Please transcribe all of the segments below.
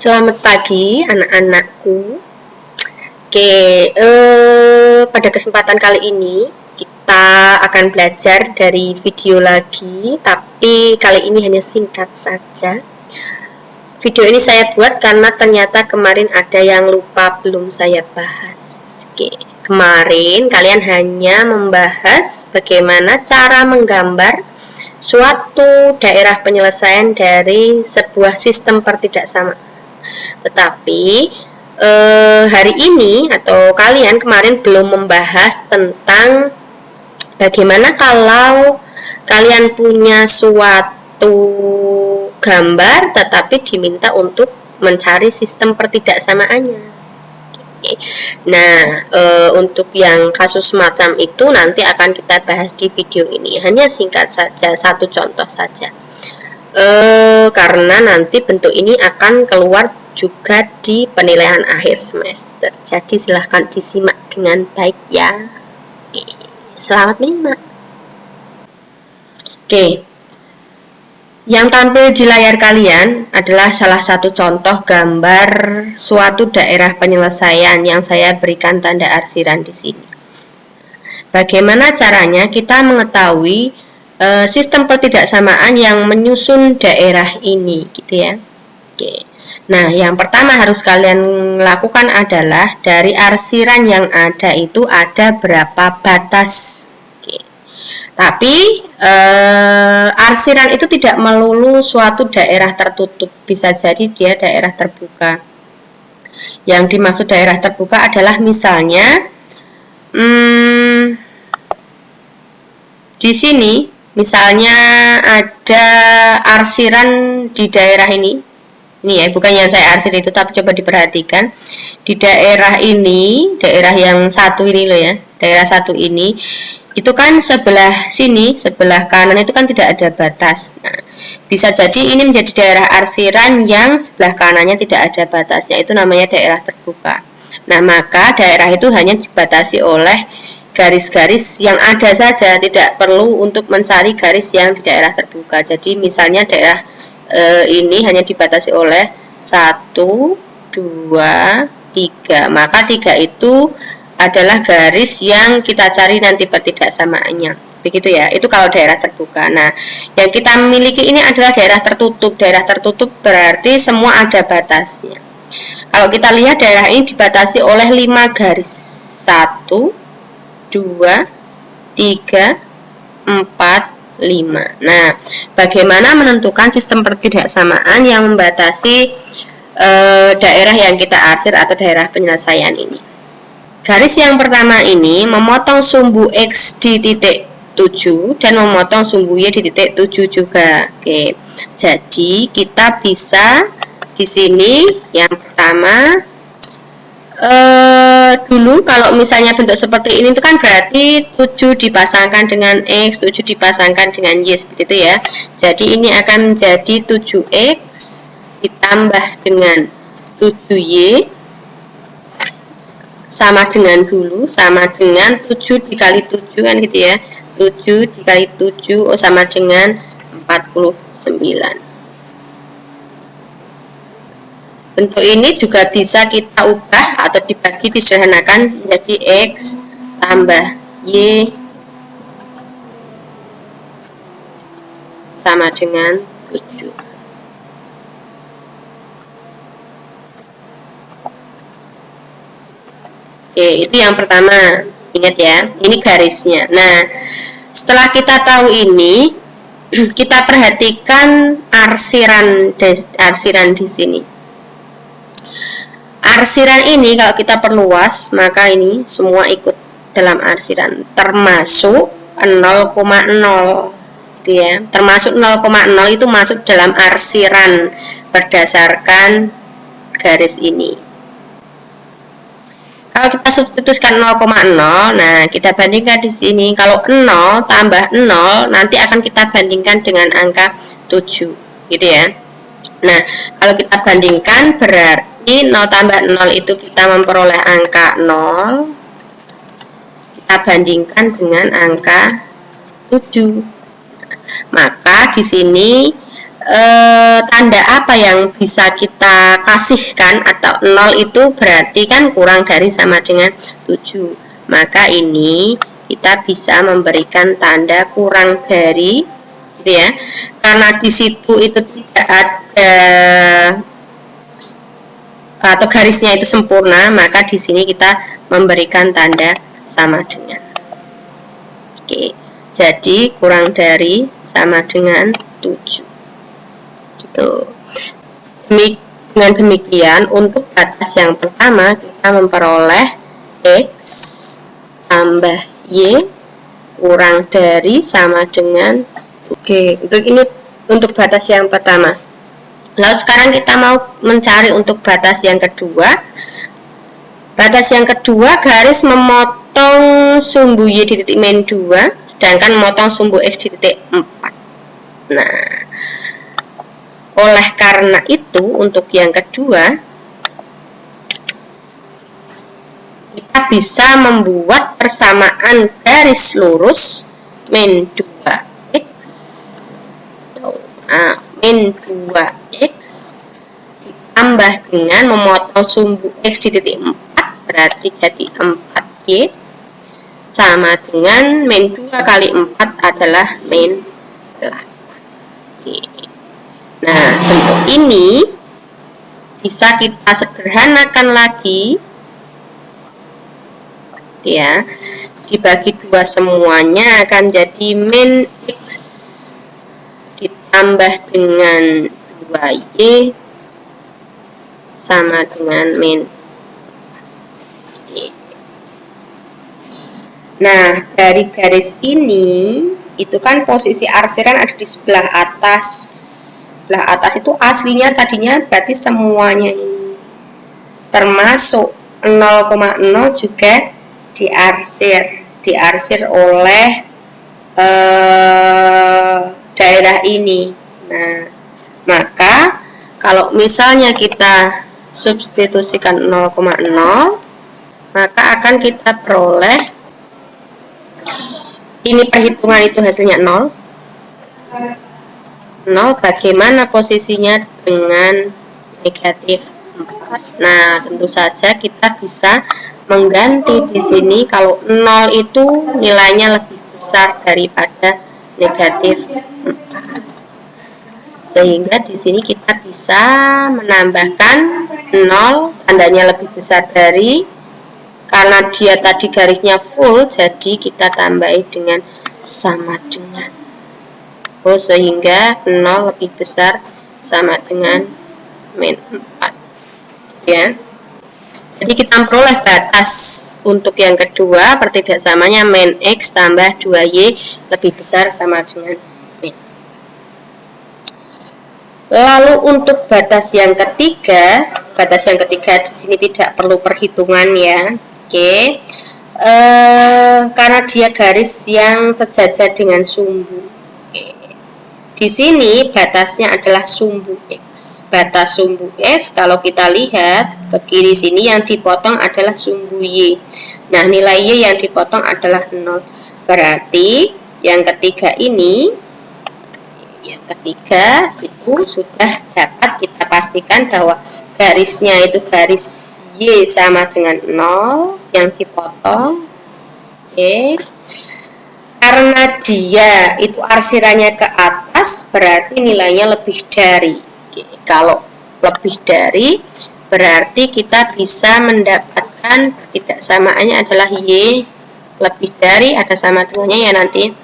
Selamat pagi anak-anakku. Oke, pada kesempatan kali ini kita akan belajar dari video lagi, tapi kali ini hanya singkat saja. Video ini saya buat karena ternyata kemarin ada yang lupa belum saya bahas. Oke, kemarin kalian hanya membahas bagaimana cara menggambar suatu daerah penyelesaian dari sebuah sistem pertidaksamaan. Tetapi hari ini atau kalian kemarin belum membahas tentang bagaimana kalau kalian punya suatu gambar tetapi diminta untuk mencari sistem pertidaksamaannya. Nah, untuk yang kasus semacam itu nanti akan kita bahas di video ini. Hanya singkat saja, satu contoh saja. Karena nanti bentuk ini akan keluar juga di penilaian akhir semester. Jadi silahkan disimak dengan baik ya. Selamat menyimak. Oke. Yang tampil di layar kalian adalah salah satu contoh gambar suatu daerah penyelesaian yang saya berikan tanda arsiran di sini. Bagaimana caranya kita mengetahui sistem pertidaksamaan yang menyusun daerah ini, gitu ya. Oke. Nah, yang pertama harus kalian lakukan adalah dari arsiran yang ada itu ada berapa batas. Oke. Tapi arsiran itu tidak melulu suatu daerah tertutup, bisa jadi dia daerah terbuka. Yang dimaksud daerah terbuka adalah misalnya di sini. Misalnya ada arsiran di daerah ini ya, bukan yang saya arsir itu, tapi coba diperhatikan di daerah ini, daerah yang satu ini loh ya, daerah satu ini, itu kan sebelah sini, sebelah kanan itu kan tidak ada batas. Nah, bisa jadi ini menjadi daerah arsiran yang sebelah kanannya tidak ada batasnya, itu namanya daerah terbuka. Nah, maka daerah itu hanya dibatasi oleh garis-garis yang ada saja, tidak perlu untuk mencari garis yang di daerah terbuka. Jadi misalnya daerah ini hanya dibatasi oleh 1, 2, 3. Maka 3 itu adalah garis yang kita cari nanti pertidaksamaannya. Begitu ya, itu kalau daerah terbuka. Nah, yang kita miliki ini adalah daerah tertutup. Daerah tertutup berarti semua ada batasnya. Kalau kita lihat daerah ini dibatasi oleh 5 garis. 1, 2, 3, 4, 5. Nah, bagaimana menentukan sistem pertidaksamaan yang membatasi daerah yang kita arsir atau daerah penyelesaian ini? Garis yang pertama ini memotong sumbu X di titik 7 dan memotong sumbu Y di titik 7 juga. Oke. Jadi kita bisa di sini yang pertama dulu kalau misalnya bentuk seperti ini itu kan berarti 7 dipasangkan dengan X, 7 dipasangkan dengan Y, seperti itu ya. Jadi ini akan menjadi 7X ditambah dengan 7Y sama dengan dulu, sama dengan 7 dikali 7 kan gitu ya. 7 dikali 7 sama dengan 49. Bentuk ini juga bisa kita ubah atau dibagi, disederhanakan menjadi X tambah Y sama dengan 7. Oke, itu yang pertama. Ingat ya, ini garisnya. Nah, setelah kita tahu ini, kita perhatikan arsiran di sini. Arsiran ini kalau kita perluas, maka ini semua ikut dalam arsiran, termasuk 0,0 gitu ya. Termasuk 0,0 itu masuk dalam arsiran berdasarkan garis ini. Kalau kita substitusikan 0,0, nah kita bandingkan di sini. Kalau 0 tambah 0 nanti akan kita bandingkan dengan angka 7 gitu ya. Nah, kalau kita bandingkan berarti 0 tambah 0 itu kita memperoleh angka 0. Kita bandingkan dengan angka 7. Maka di sini tanda apa yang bisa kita kasihkan, atau 0 itu berarti kan kurang dari sama dengan 7. Maka ini kita bisa memberikan tanda kurang dari, gitu ya. Karena di situ itu tidak ada atau garisnya itu sempurna, maka di sini kita memberikan tanda sama dengan. Oke, jadi kurang dari sama dengan 7. Gitu. Dengan demikian, untuk batas yang pertama kita memperoleh X tambah Y kurang dari sama dengan. Oke, untuk batas yang pertama. Lalu sekarang kita mau mencari untuk batas yang kedua. Batas yang kedua, garis memotong sumbu Y di titik min 2, sedangkan memotong sumbu X di titik 4. Nah, oleh karena itu, untuk yang kedua, kita bisa membuat persamaan garis lurus min 2X, min 2X ditambah dengan memotong sumbu X di titik 4, berarti jadi 4Y, sama dengan min 2 kali 4 adalah min 8. Nah, bentuk ini bisa kita sederhanakan lagi, ya. Dibagi 2 semuanya akan jadi min X ditambah dengan 2Y sama dengan min. Nah, dari garis ini itu kan posisi arsiran ada di sebelah atas. Sebelah atas itu aslinya tadinya berarti semuanya ini, termasuk 0,0 juga diarsir oleh daerah ini. Nah, maka kalau misalnya kita substitusikan 0,0, maka akan kita peroleh ini, perhitungan itu hasilnya 0. Bagaimana posisinya dengan negatif 4? Nah, tentu saja kita bisa mengganti di sini. Kalau 0 itu nilainya lebih besar daripada negatif 4, sehingga di sini kita bisa menambahkan 0, tandanya lebih besar dari, karena dia tadi garisnya full, jadi kita tambahi dengan sama dengan. Sehingga 0 lebih besar sama dengan min 4, ya. Jadi kita memperoleh batas untuk yang kedua, pertidaksamanya min X tambah 2Y lebih besar sama dengan min. Lalu untuk batas yang ketiga di sini tidak perlu perhitungan, ya. Oke. Karena dia garis yang sejajar dengan sumbu. Di sini batasnya adalah sumbu X. Batas sumbu X, kalau kita lihat ke kiri sini, yang dipotong adalah sumbu Y. Nah, nilai Y yang dipotong adalah 0. Berarti yang ketiga ini, yang ketiga itu sudah dapat kita pastikan bahwa garisnya itu garis Y sama dengan 0 yang dipotong. Oke. Karena dia itu arsirannya ke atas, berarti nilainya lebih dari. Kalau lebih dari, berarti kita bisa mendapatkan pertidaksamaannya adalah Y lebih dari, ada sama dengannya ya nanti.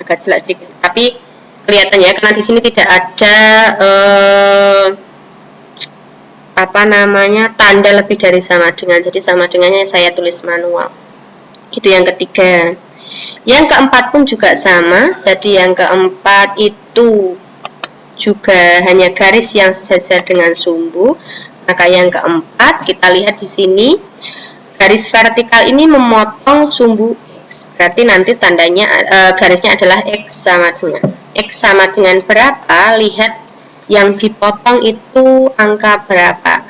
Agak jelas sedikit, tapi kelihatannya karena di sini tidak ada tanda lebih dari sama dengan, jadi sama dengannya saya tulis manual. Itu yang ketiga. Yang keempat pun juga sama, jadi yang keempat itu juga hanya garis yang sejajar dengan sumbu. Maka yang keempat kita lihat di sini, garis vertikal ini memotong sumbu X, berarti nanti tandanya garisnya adalah X sama dengan berapa? Lihat yang dipotong itu angka berapa?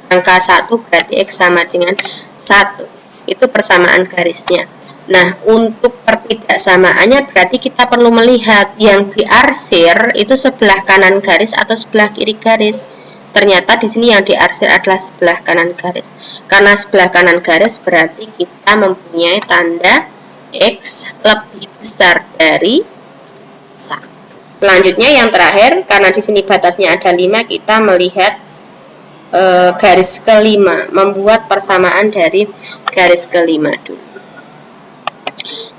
Angka 1, berarti X sama dengan 1. Itu persamaan garisnya. Nah, untuk pertidaksamaannya berarti kita perlu melihat yang diarsir itu sebelah kanan garis atau sebelah kiri garis. Ternyata di sini yang diarsir adalah sebelah kanan garis. Karena sebelah kanan garis berarti kita mempunyai tanda X lebih besar dari 1. Selanjutnya yang terakhir, karena di sini batasnya ada 5, kita melihat garis kelima, membuat persamaan dari garis kelima dulu.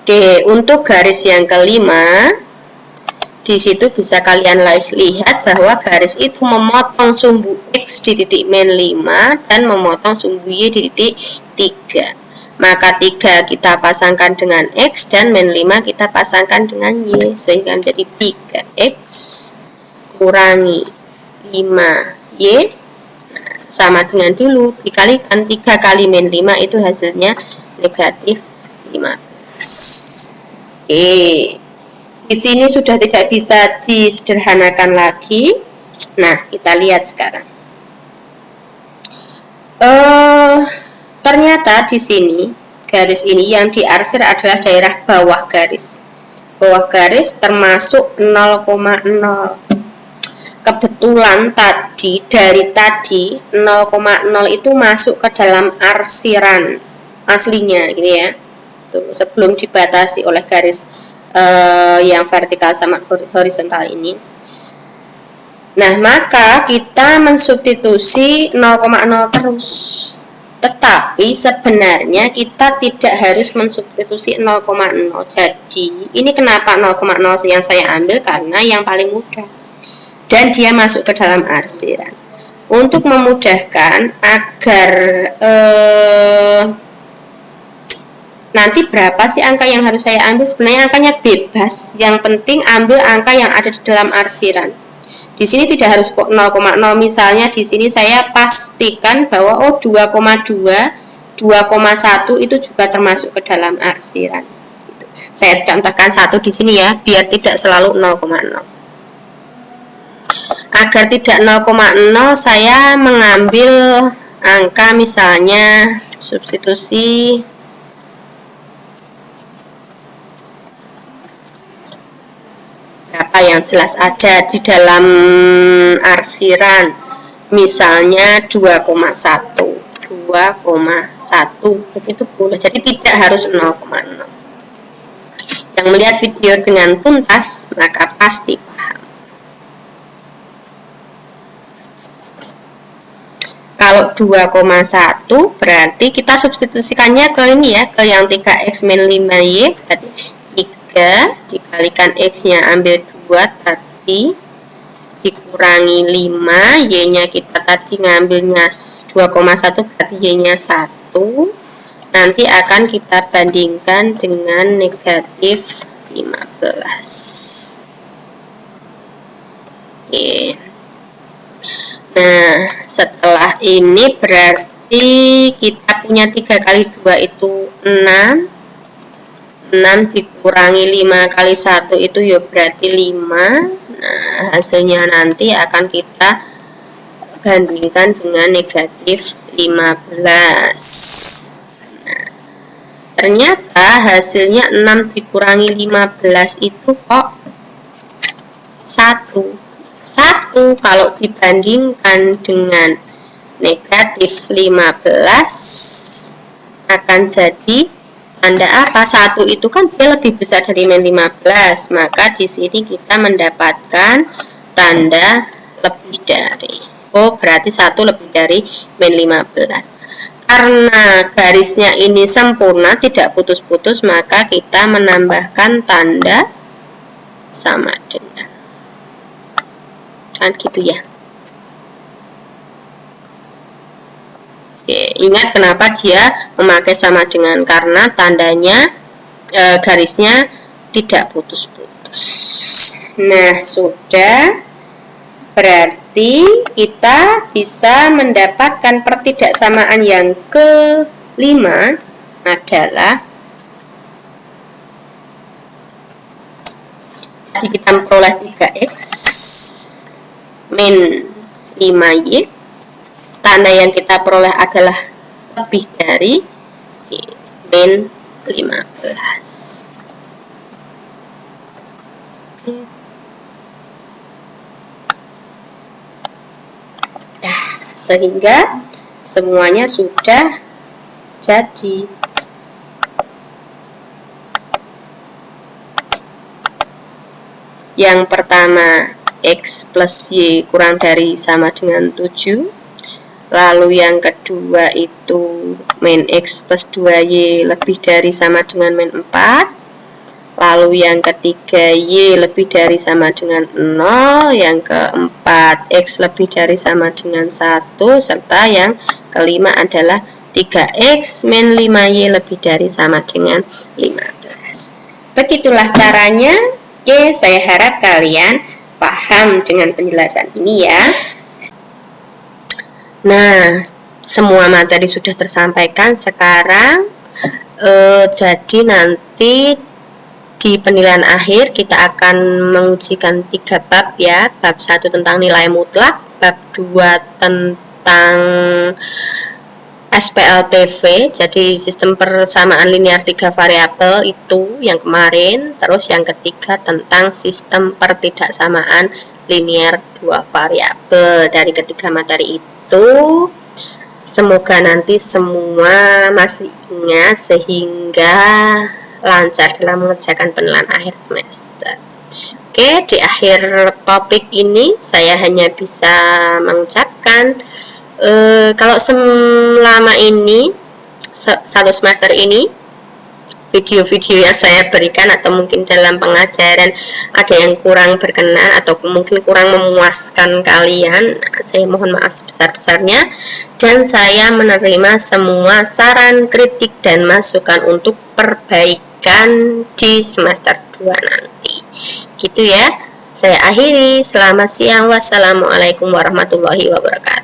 Oke, untuk garis yang kelima, di situ bisa kalian lihat bahwa garis itu memotong sumbu X di titik min 5 dan memotong sumbu Y di titik 3. Maka 3 kita pasangkan dengan X dan min 5 kita pasangkan dengan Y, sehingga menjadi 3X kurangi 5Y sama dengan dulu dikalikan 3 kali min 5 itu hasilnya negatif 15. Oke, di sini sudah tidak bisa disederhanakan lagi. Nah, kita lihat sekarang. Ternyata di sini garis ini yang diarsir adalah daerah bawah garis. Bawah garis termasuk 0,0. Kebetulan dari tadi 0,0 itu masuk ke dalam arsiran aslinya gitu ya. Tuh, sebelum dibatasi oleh garis yang vertikal sama horizontal ini. Nah, maka kita mensubstitusi 0,0 terus. Tetapi sebenarnya kita tidak harus mensubstitusi 0,0. Jadi, ini kenapa 0,0 yang saya ambil? Karena yang paling mudah. Dan dia masuk ke dalam arsiran. Untuk memudahkan agar nanti berapa sih angka yang harus saya ambil? Sebenarnya angkanya bebas. Yang penting ambil angka yang ada di dalam arsiran. Di sini tidak harus 0,0, misalnya di sini saya pastikan bahwa 2,2, 2,1 itu juga termasuk ke dalam arsiran. Gitu. Saya contohkan satu di sini ya, biar tidak selalu 0,0. Agar tidak 0,0, saya mengambil angka misalnya substitusi yang jelas ada di dalam arsiran, misalnya 2,1 begitu boleh, jadi tidak harus 0,0. Yang melihat video dengan tuntas maka pasti paham. Kalau 2,1 berarti kita substitusikannya ke ini ya, ke yang 3x min 5y, berarti 3 dikalikan x-nya ambil 2 tadi dikurangi 5, y-nya kita tadi ngambilnya 2,1 berarti y-nya 1. Nanti akan kita bandingkan dengan negatif 15. Oke. Nah, setelah ini berarti kita punya 3 kali 2 itu 6. 6 dikurangi 5 kali 1 itu ya berarti 5. Nah, hasilnya nanti akan kita bandingkan dengan negatif 15. Nah, ternyata hasilnya 6 dikurangi 15 itu kok 1. 1 kalau dibandingkan dengan negatif 15 akan jadi tanda apa? 1 itu kan dia lebih besar dari min 15, maka di sini kita mendapatkan tanda lebih dari. Oh, berarti 1 lebih dari min 15. Karena garisnya ini sempurna, tidak putus-putus, maka kita menambahkan tanda sama dengan. Kan gitu ya. Oke, ingat kenapa dia memakai sama dengan, karena tandanya garisnya tidak putus-putus. Nah, sudah, berarti kita bisa mendapatkan pertidaksamaan yang kelima adalah tadi kita memperoleh 3x min 5y. Tanda yang kita peroleh adalah lebih dari. min 15. Nah, sehingga semuanya sudah jadi. Yang pertama, X plus Y kurang dari sama dengan 7. Lalu yang kedua itu min X plus 2Y lebih dari sama dengan min 4. Lalu yang ketiga, Y lebih dari sama dengan 0. Yang keempat, X lebih dari sama dengan 1. Serta yang kelima adalah 3X min 5Y lebih dari sama dengan 15. Begitulah caranya. Oke, saya harap kalian paham dengan penjelasan ini ya. Nah, semua materi sudah tersampaikan sekarang. Jadi nanti di penilaian akhir kita akan mengujikan 3 bab ya. Bab 1 tentang nilai mutlak, bab 2 tentang SPLTV, jadi sistem persamaan linear 3 variabel itu yang kemarin. Terus yang ketiga tentang sistem pertidaksamaan linear 2 variabel. Dari ketiga materi itu, semoga nanti semua masih ingat sehingga lancar dalam mengerjakan penilaian akhir semester. Oke, di akhir topik ini saya hanya bisa mengucapkan kalau selama ini, satu semester ini, video-video yang saya berikan atau mungkin dalam pengajaran ada yang kurang berkenan atau mungkin kurang memuaskan kalian, saya mohon maaf sebesar-besarnya, dan saya menerima semua saran, kritik, dan masukan untuk perbaikan di semester 2 nanti. Gitu ya, saya akhiri. Selamat siang. Wassalamualaikum warahmatullahi wabarakatuh.